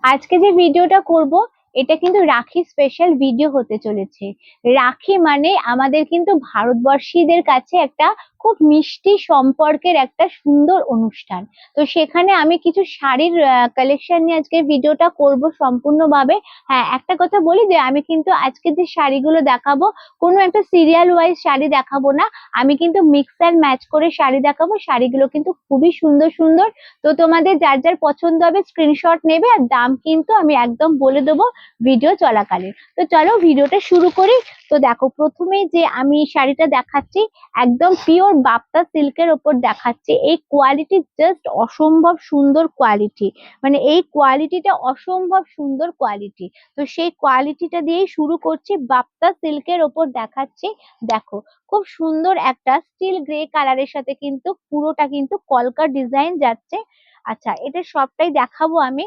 আজকে যে ভিডিওটা করব এটা কিন্তু রাখি স্পেশাল ভিডিও হতে চলেছে। রাখি মানে আমাদের কিন্তু ভারতবর্ষীদের কাছে একটা খুব মিষ্টি সম্পর্কের একটা সুন্দর অনুষ্ঠান। তো সেখানে আমি কিছু শাড়ির কালেকশন নিয়ে আজকে ভিডিওটা করব সম্পূর্ণভাবে। হ্যাঁ, একটা কথা বলি যে আমি কিন্তু আজকে যে শাড়িগুলো দেখাবো কোনো একটা সিরিয়াল ওয়াইজ শাড়ি দেখাবো না। আমি কিন্তু মিক্স অ্যান্ড ম্যাচ করে শাড়ি দেখাবো। শাড়িগুলো কিন্তু খুবই সুন্দর সুন্দর। তো তোমাদের যার যার পছন্দ হবে স্ক্রিনশট নেবে, আর দাম কিন্তু আমি একদম বলে দেবো ভিডিও চলাকালীন। তো চলো ভিডিওটা শুরু করি। তো দেখো, প্রথমেই যে আমি শাড়িটা দেখাচ্ছি একদম পিওর বাপ্তা সিল্কের ওপর দেখাচ্ছি। এই কোয়ালিটি জাস্ট অসম্ভব সুন্দর কোয়ালিটি, মানে এই কোয়ালিটিটা অসম্ভব সুন্দর কোয়ালিটি। তো সেই কোয়ালিটিটা দিয়েই শুরু করছি, বাপ্তা সিল্কের ওপর দেখাচ্ছি। দেখো, খুব সুন্দর একটা স্টিল গ্রে কালারের সাথে কিন্তু পুরোটা কিন্তু কলকা ডিজাইন যাচ্ছে। আচ্ছা, এটা সবটাই দেখাবো আমি।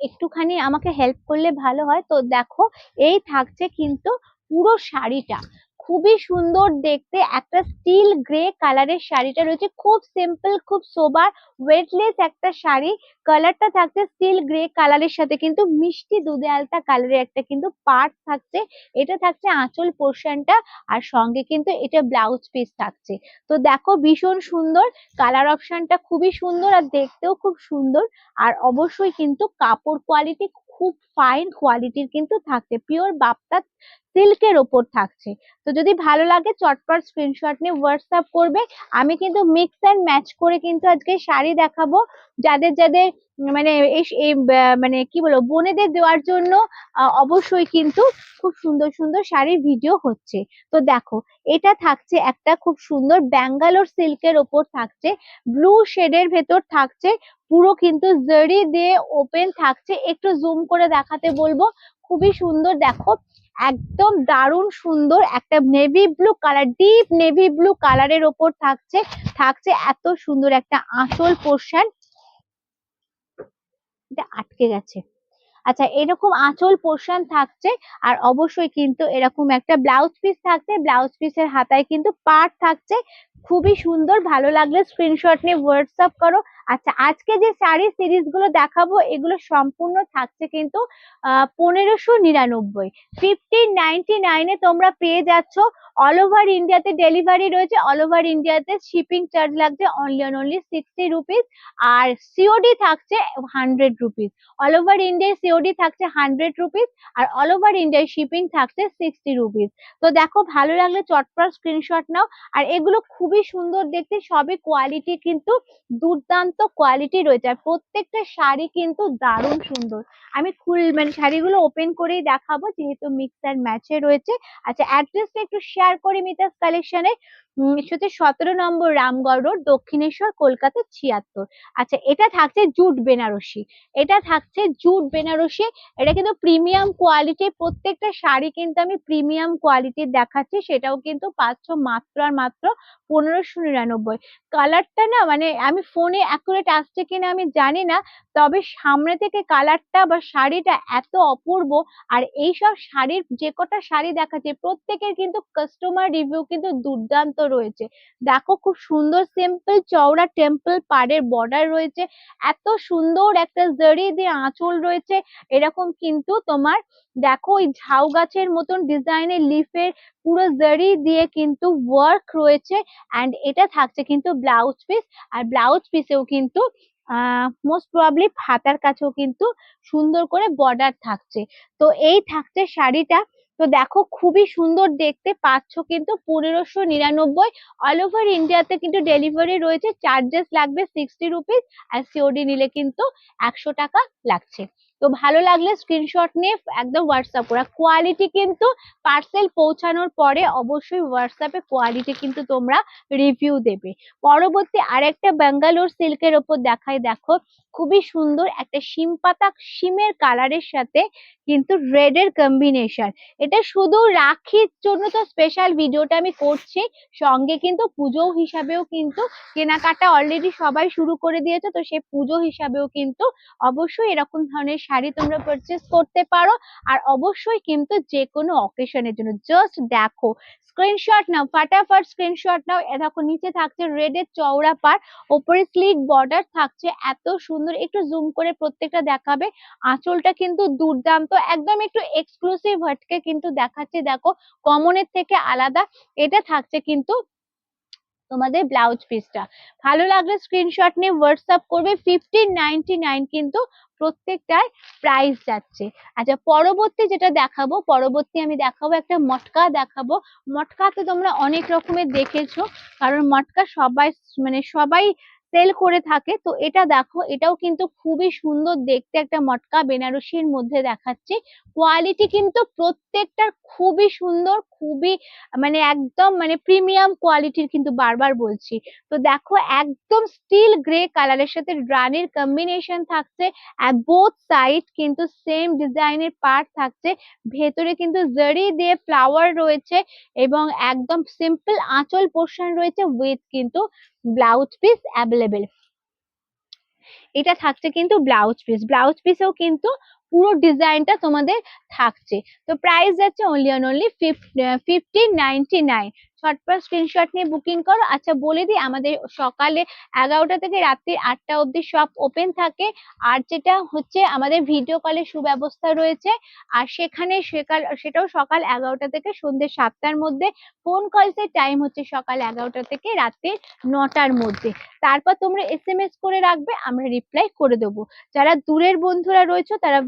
একটুখানি আমাকে হেল্প করলে ভালো হয়। তো দেখো, এই থাকছে কিন্তু পুরো শাড়িটা খুবই সুন্দর দেখতে, একটা স্টিল গ্রে কালারের শাড়িটা রয়েছে, খুব সিম্পল খুব সোবার ওয়েটলেস একটা শাড়ি। কালারটা থাকছে স্টিল গ্রে কালারের সাথে কিন্তু মিষ্টি দুধে আলতা কালারের একটা কিন্তু পার্ট থাকছে। এটা থাকছে আঁচল পোর্শনটা, আর সঙ্গে কিন্তু এটা ব্লাউজ পিস থাকছে। তো দেখো, ভীষণ সুন্দর কালার অপশনটা, খুবই সুন্দর আর দেখতেও খুব সুন্দর। আর অবশ্যই কিন্তু কাপড় কোয়ালিটি খুব ফাইন কোয়ালিটির কিন্তু থাকছে, পিওর বাপ্তা সিল্কের ওপর থাকছে। তো যদি ভালো লাগে চটপট স্ক্রিনশট নিয়ে হোয়াটসঅ্যাপ করবে। আমি কিন্তু মিক্স অ্যান্ড ম্যাচ করে কিন্তু আজকে শাড়ি দেখাবো, যাদের যাদের মানে মানে কি বলবো বোনেদের দেওয়ার জন্য অবশ্যই কিন্তু খুব সুন্দর সুন্দর শাড়ির ভিডিও হচ্ছে। তো দেখো, এটা থাকছে একটা খুব সুন্দর ব্যাঙ্গালোর সিল্কের ওপর থাকছে, ব্লু শেডের ভেতর থাকছে, পুরো কিন্তু জরি দিয়ে ওপেন থাকছে। একটু জুম করে দেখাতে বলবো, খুবই সুন্দর দেখো, একদম দারুণ সুন্দর একটা navy blue colour, deep navy blue কালারের ওপর থাকছে। থাকছে এত সুন্দর একটা আঁচল পোর্শন, এটা আটকে গেছে। আচ্ছা, এরকম আঁচল পোর্শন থাকছে। আর অবশ্যই কিন্তু এরকম একটা ব্লাউজ পিস থাকছে, ব্লাউজ পিসের হাতায় কিন্তু পাড় থাকছে। খুবই সুন্দর, ভালো লাগলে স্ক্রিনশট নিয়ে হোয়াটসঅ্যাপ করো। আচ্ছা, আজকে যে শাড়ি সিরিজ গুলো দেখাবো এগুলো সম্পূর্ণ থাকছে কিন্তু 1599, 1599-এ তোমরা পেয়ে যাচ্ছ। অল ওভার ইন্ডিয়াতে ডেলিভারি রয়েছে, অল ওভার ইন্ডিয়াতে শিপিং চার্জ লাগছে অনলি 60 রুপিস। আর সিওডি থাকছে 100 রুপিস। অল ওভার ইন্ডিয়ায় সিওডি থাকছে 100 রুপিস, আর অল ওভার ইন্ডিয়ায় শিপিং থাকছে 60 রুপিস। তো দেখো, ভালো লাগলে চটপট স্ক্রিনশট নাও। আর এগুলো খুবই সুন্দর দেখতে, সবই কোয়ালিটি কিন্তু দুর্দান্ত কোয়ালিটি রয়েছে, আর প্রত্যেকটা শাড়ি কিন্তু দারুণ সুন্দর। আমি মানে শাড়িগুলো ওপেন করেই দেখাবো যেহেতু মিক্স অ্যান্ড ম্যাচে রয়েছে। আচ্ছা, অ্যাড্রেসটা একটু শেয়ার করি মিতাস কালেকশনে। সেটা 17 নম্বর রামগড় রোড, দক্ষিণেশ্বর, কলকাতা 76। আচ্ছা, এটা থাকছে জুট বেনারসি, এটা থাকছে জুট বেনারসি। এটা কিন্তু প্রিমিয়াম কোয়ালিটি, প্রত্যেকটা শাড়ি কিন্তু আমি প্রিমিয়াম কোয়ালিটির দেখাচ্ছি, সেটাও কিন্তু পাচ্ছ মাত্র আর মাত্র 1599। কালারটা না, মানে আমি ফোনে অ্যাকুরেট আসছে কিনা আমি জানি না, তবে সামনে থেকে কালারটা বা শাড়িটা এত অপূর্ব। আর এইসব শাড়ির যে কটা শাড়ি দেখাচ্ছে প্রত্যেকের কিন্তু কাস্টমার রিভিউ কিন্তু দুর্দান্ত রয়েছে। দেখো, খুব সুন্দর সিম্পল চওড়া টেম্পল পাড়ের বর্ডার রয়েছে, এত সুন্দর একটা জরি দিয়ে আঁচল রয়েছে। এরকম কিন্তু তোমার দেখো ওই ঝাউ গাছের মতন ডিজাইনের লিফের পুরো জরি দিয়ে কিন্তু ওয়ার্ক রয়েছে। অ্যান্ড এটা থাকছে কিন্তু ব্লাউজ পিস, আর ব্লাউজ পিসেও কিন্তু মোস্ট প্রবাবলি হাতার কাছেও কিন্তু সুন্দর করে বর্ডার থাকছে। তো এই থাকছে শাড়িটা। তো দেখো, খুবই সুন্দর দেখতে পাচ্ছ কিন্তু 1599। অল ওভার ইন্ডিয়াতে কিন্তু ডেলিভারি রয়েছে, চার্জেস লাগবে 60 রুপিস, আর সিওডি নিলে কিন্তু 100 টাকা লাগছে। তো ভালো লাগলে স্ক্রিনশট নিয়ে একদম হোয়াটসঅ্যাপ করা। কোয়ালিটি কিন্তু পার্সেল পৌঁছানোর পরে অবশ্যই হোয়াটসঅ্যাপে কোয়ালিটি কিন্তু তোমরা রিভিউ দেবে। পরবর্তী আরেকটা ব্যাঙ্গালোর সিল্কের ওপর দেখাই, দেখো, খুবই সুন্দর একটা শিম পাতা শিমের কালারের সাথে কিন্তু রেড এর কম্বিনেশন। এটা শুধু রাখির জন্য তো স্পেশাল ভিডিওটা আমি করছি, সঙ্গে কিন্তু পুজো হিসাবেও কিন্তু কেনাকাটা অলরেডি সবাই শুরু করে দিয়েছে, তো সেই পুজো হিসাবেও কিন্তু অবশ্যই এরকম ধরনের শাড়ি তোমরা পারচেস করতে পারো। আর অবশ্যই কিন্তু যে কোনো অকেশনের জন্য জাস্ট দেখো, স্ক্রিনশট নাও, ফাটাফাট স্ক্রিনশট নাও। এ দেখো নিচে থাকছে রেডের চওড়া পার, ওপরে স্লিট বর্ডার থাকছে, এত সুন্দর। একটু জুম করে প্রত্যেকটা দেখাবে। আঁচলটা কিন্তু দুর্দান্ত, একদম একটু এক্সক্লুসিভ হটকে কিন্তু দেখাচ্ছে, দেখো কমনের থেকে আলাদা। এটা থাকছে কিন্তু তোমাদের ব্লাউজ পিসটা। ভালো লাগলে স্ক্রিনশট নিয়ে হোয়াটসঅ্যাপ করবে। 1599 কিন্তু প্রত্যেকটার প্রাইস যাচ্ছে। আচ্ছা পরবর্তী যেটা দেখাবো, পরবর্তী আমি দেখাবো একটা মটকা দেখাবো। মটকা তো তোমরা অনেক রকমের দেখেছো, কারণ মটকা সবাই মানে সবাই সেল করে থাকে। তো এটা দেখো, এটাও কিন্তু খুবই সুন্দর দেখতে একটা মটকা, বেনারসির মধ্যে দেখাচ্ছে। কোয়ালিটি কিন্তু প্রত্যেকটার খুবই সুন্দর, খুবই মানে একদম মানে প্রিমিয়াম কোয়ালিটির, কিন্তু বারবার বলছি। তো দেখো একদম স্টিল গ্রে কালারের সাথে রানীর কম্বিনেশন থাকছে। আর বোথ সাইড কিন্তু সেম ডিজাইনের পার্ট থাকছে। ভেতরে কিন্তু জারি দিয়ে ফ্লাওয়ার রয়েছে এবং একদম সিম্পল আঁচল পোর্শন রয়েছে উইথ কিন্তু ব্লাউজ পিস অ্যাভেলেবেল। এটা থাকছে কিন্তু ব্লাউজ পিস, ব্লাউজ পিসেও কিন্তু পুরো ডিজাইনটা তোমাদের থাকছে। তো প্রাইস যাচ্ছে অনলি অ্যান্ড অনলি 1599। ঝটপট স্ক্রিনশট নিয়ে বুকিং করো। আচ্ছা বলে দিই, আমাদের সকালে 11টা থেকে রাত্রি 8টা অবধি শপ ওপেন থাকে। আর যেটা হচ্ছে আমাদের ভিডিও কলের সুব্যবস্থা রয়েছে। আর সেখানে সেটাও সকাল 11টা থেকে সন্ধ্যে 7টার মধ্যে। ফোন কলসের টাইম হচ্ছে সকাল 11টা থেকে রাত্রি 9টার মধ্যে। তারপর তোমরা এসএমএস করে রাখবে, আমরা রিপ্লাই করে দেবো। যারা দূরের বন্ধুরা রয়েছে তারা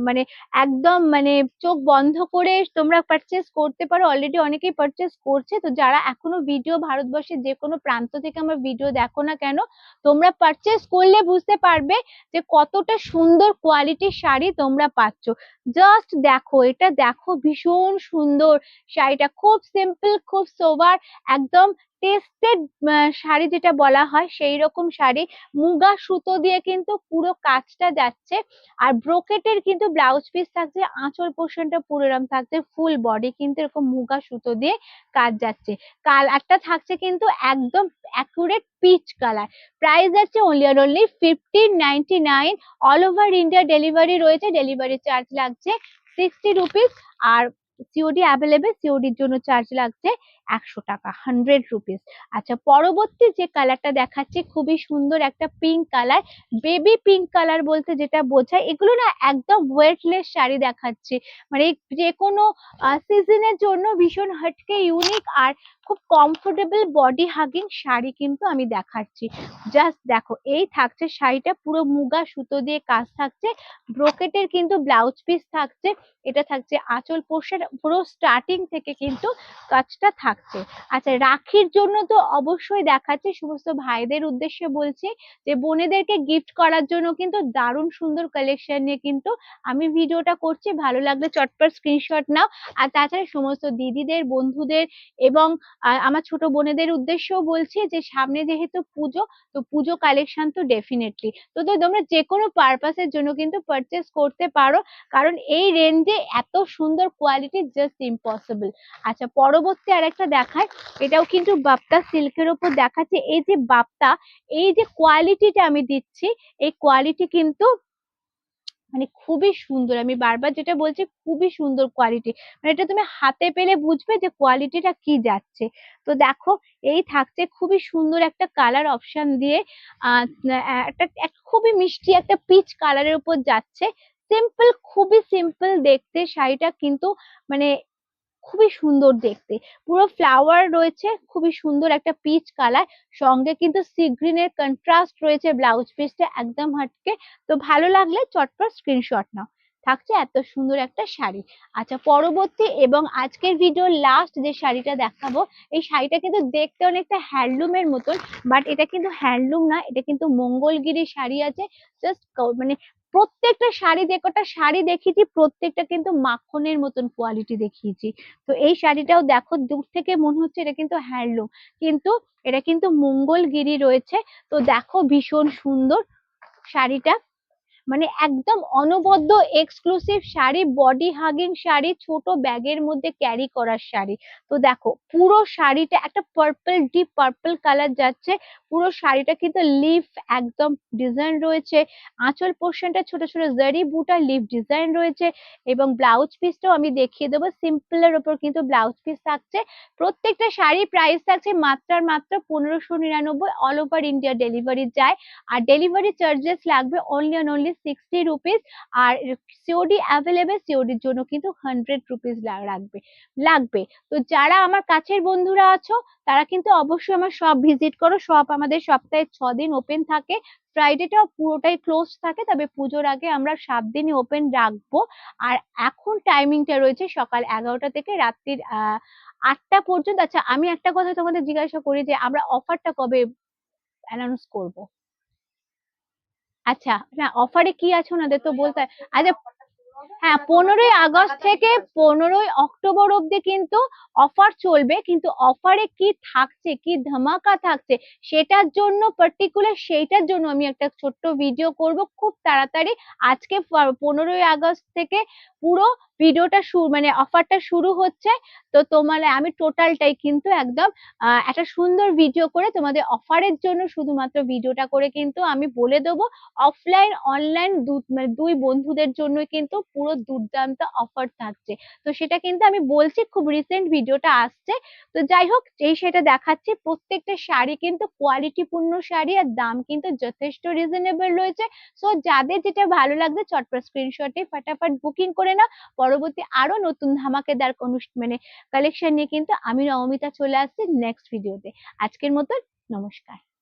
মানে একদম মানে চোখ বন্ধ করে তোমরা পারচেস করতে পারো, অলরেডি অনেকেই পারচেস করছে। তো যারা এখনো ভিডিও ভারতবর্ষের যে কোনো প্রান্ত থেকে আমার ভিডিও দেখো না কেন, তোমরা পারচেস করলে বুঝতে পারবে যে কতটা সুন্দর কোয়ালিটির শাড়ি তোমরা পাচ্ছ। জাস্ট দেখো, এটা দেখো ভীষণ সুন্দর শাড়িটা, খুব সিম্পল, খুব সোবার, একদম টেস্টেড শাড়ি যেটা বলা হয় সেই রকম শাড়ি। মুগা সুতো দিয়ে কিন্তু পুরো কাজটা যাচ্ছে। আর ব্রোকেটের কিন্তু ব্লাউজ পিস থাকছে, আঁচল পোর্শনটা পুরো এরকম থাকছে, ফুল বডি কিন্তু এরকম মুগা সুতো দিয়ে কাজ যাচ্ছে। কালারটা থাকছে কিন্তু একদম অ্যাকুরেট পিচ কালার। প্রাইস যাচ্ছে অনলি আর only 1599। All over India delivery রয়েছে, ডেলিভারি চার্জ লাগছে 60 রুপিস। আর সিওডি অ্যাভেলেবেল, সিওডির জন্য চার্জ লাগছে 100 টাকা, 100 রুপিস। আচ্ছা পরবর্তী যে কালারটা দেখাচ্ছি, খুবই সুন্দর একটা pink colour. Baby pink colour বলতে যেটা বোঝায়, এগুলো না একদম ওয়েটলেস শাড়ি দেখাচ্ছি, মানে যে কোনো সিজনের জন্য ভীষণ হটকে ইউনিক আর খুব কমফোর্টেবল বডি হাগিং শাড়ি কিন্তু আমি দেখাচ্ছি। জাস্ট দেখো, এই থাকছে শাড়িটা, পুরো মুগা সুতো দিয়ে কাজ থাকছে, ব্রোকেটের কিন্তু ব্লাউজ পিস থাকছে। এটা থাকছে আঁচল পোর্শন, পুরো স্টার্টিং থেকে কিন্তু কাজটা থাকছে। আচ্ছা রাখির জন্য তো অবশ্যই দেখাচ্ছি, সমস্ত ভাইদের উদ্দেশ্যে বলছি যে বোনেদেরকে গিফট করার জন্য কিন্তু দারুণ সুন্দর কালেকশন নিয়ে কিন্তু আমি ভিডিওটা করছি। ভালো লাগলে চটপট স্ক্রিনশট নাও। আর তাছাড়া সমস্ত দিদিদের, বন্ধুদের এবং আমার ছোট বোনেদের উদ্দেশ্যেও বলছি যে সামনে যেহেতু পুজো, তো পুজো কালেকশন তো ডেফিনেটলি তো তোমরা যে কোনো পারপাসের জন্য কিন্তু পারচেস করতে পারো, কারণ এই রেঞ্জে এত সুন্দর কোয়ালিটি জাস্ট ইম্পসিবল। আচ্ছা পরবর্তী আরেকটা দেখায়, এটাও কিন্তু বাপ্তা সিল্কের ওপর দেখাচ্ছে। এই যে বাপ্তা, এই যে কোয়ালিটিটা আমি দিচ্ছি, এই কোয়ালিটি কিন্তু মানে খুবই সুন্দর। আমি বারবার যেটা বলছি, খুবই সুন্দর কোয়ালিটি, মানে এটা তুমি হাতে পেলে বুঝবে যে কোয়ালিটিটা কি যাচ্ছে। তো দেখো, এই থাকছে খুবই সুন্দর একটা কালার অপশন দিয়ে, আহ একটা খুবই মিষ্টি একটা পিচ কালারের উপর যাচ্ছে। সিম্পল, খুবই সিম্পল দেখতে শাড়িটা, কিন্তু মানে খুবই সুন্দর দেখতে। পুরো ফ্লাওয়ার রয়েছে, খুবই সুন্দর একটা পিচ কালার, সঙ্গে কিন্তু সি গ্রিনের কন্ট্রাস্ট রয়েছে ব্লাউজ পিসটা একদম হাটকে। তো ভালো লাগলে চটপট স্ক্রিনশট নাও। থাকছে এত সুন্দর একটা শাড়ি। আচ্ছা পরবর্তী এবং আজকের ভিডিও লাস্ট যে শাড়িটা দেখাবো, এই শাড়িটা কিন্তু দেখতে অনেকটা হ্যান্ডলুমের মতন, বাট এটা কিন্তু হ্যান্ডলুম না, এটা কিন্তু মঙ্গলগিরি শাড়ি আছে। জাস্ট মানে প্রত্যেকটা শাড়ি, যে কটা শাড়ি দেখিয়েছি প্রত্যেকটা কিন্তু মাখনের মতন কোয়ালিটি দেখিয়েছি। তো এই শাড়িটাও দেখো, দূর থেকে মনে হচ্ছে এটা কিন্তু হ্যান্ডলুম, কিন্তু এটা কিন্তু মঙ্গলগিরি রয়েছে। তো দেখো ভীষণ সুন্দর শাড়িটা, মানে একদম অনবদ্য exclusive sari, body hugging sari, ছোট ব্যাগের মধ্যে ক্যারি করার শাড়ি। তো দেখো পুরো শাড়িটা একটা পার্পল, ডিপ পার্পল কালার যাচ্ছে। পুরো শাড়িটা কিন্তু লিফ একদম ডিজাইন রয়েছে। আঁচল পোর্শনটা ছোট ছোট জারি বুটা লিফ ডিজাইন রয়েছে, এবং ব্লাউজ পিসটাও আমি দেখিয়ে দেবো। সিম্পল এর ওপর কিন্তু ব্লাউজ পিস থাকছে। প্রত্যেকটা শাড়ি প্রাইস থাকছে মাত্র আর মাত্র 1599। অল ওভার ইন্ডিয়া ডেলিভারি যায়, আর ডেলিভারি চার্জেস লাগবে অনলি অ্যান্ড অনলি 60 রুপিস। আর সিওডি অ্যাভেলেবেল, সিওডির জন্য কিন্তু 100 রুপিস লাগবে। তো যারা আমার কাছের বন্ধুরা আছো তারা কিন্তু অবশ্যই আমার শপ ভিজিট করো। শপ আমাদের সপ্তাহে 6 দিন ওপেন থাকে, ফ্রাইডেটা পুরোটাই ক্লোজ থাকে, তবে পুজোর আগে আমরা 7 দিনই ওপেন রাখবো। আর এখন টাইমিংটা রয়েছে সকাল 11টা থেকে রাত্রির 8টা পর্যন্ত। আচ্ছা আমি একটা কথা তোমাদের জিজ্ঞাসা করি যে আমরা অফারটা কবে অ্যানাউন্স করব? আচ্ছা, না অফারে কি আছে ওনাদের তো বলতে হয়। আচ্ছা, হ্যাঁ 15ই আগস্ট থেকে 15ই অক্টোবর অব্দি কিন্তু অফার চলবে, কিন্তু অফারে কি থাকছে, কি ধামাকা থাকছে, সেটার জন্য পার্টিকুলার সেইটার জন্য আমি একটা ছোট্ট ভিডিও করব খুব তাড়াতাড়ি। আজকে 15ই আগস্ট থেকে পুরো ভিডিওটা শুরু, মানে অফারটা শুরু হচ্ছে। তো তোমার আমি টোটালটাই কিন্তু একদম একটা সুন্দর ভিডিও করে তোমাদের অফারের জন্য শুধুমাত্র ভিডিওটা করে কিন্তু আমি বলে দেবো। অফলাইন অনলাইন মানে দুই বন্ধুদের জন্য কিন্তু পুরো দুর্দান্ত অফার থাকছে। তো সেটা কিন্তু আমি বলছি, খুব রিসেন্ট ভিডিওটা আসছে। তো যাই হোক, সেটা দেখাচ্ছি। প্রত্যেকটা শাড়ি কিন্তু কোয়ালিটিপূর্ণ শাড়ি, আর দাম কিন্তু যথেষ্ট রিজনেবল রয়েছে। সো যাদের যেটা ভালো লাগবে চটপট স্ক্রিনশটে ফাটাফাট বুকিং করে নাও। পরবর্তী আরো নতুন ধামাকেদার মানে কালেকশন নিয়ে কিন্তু আমি নবমিতা চলে আসছি নেক্সট ভিডিওতে। আজকের মতো নমস্কার।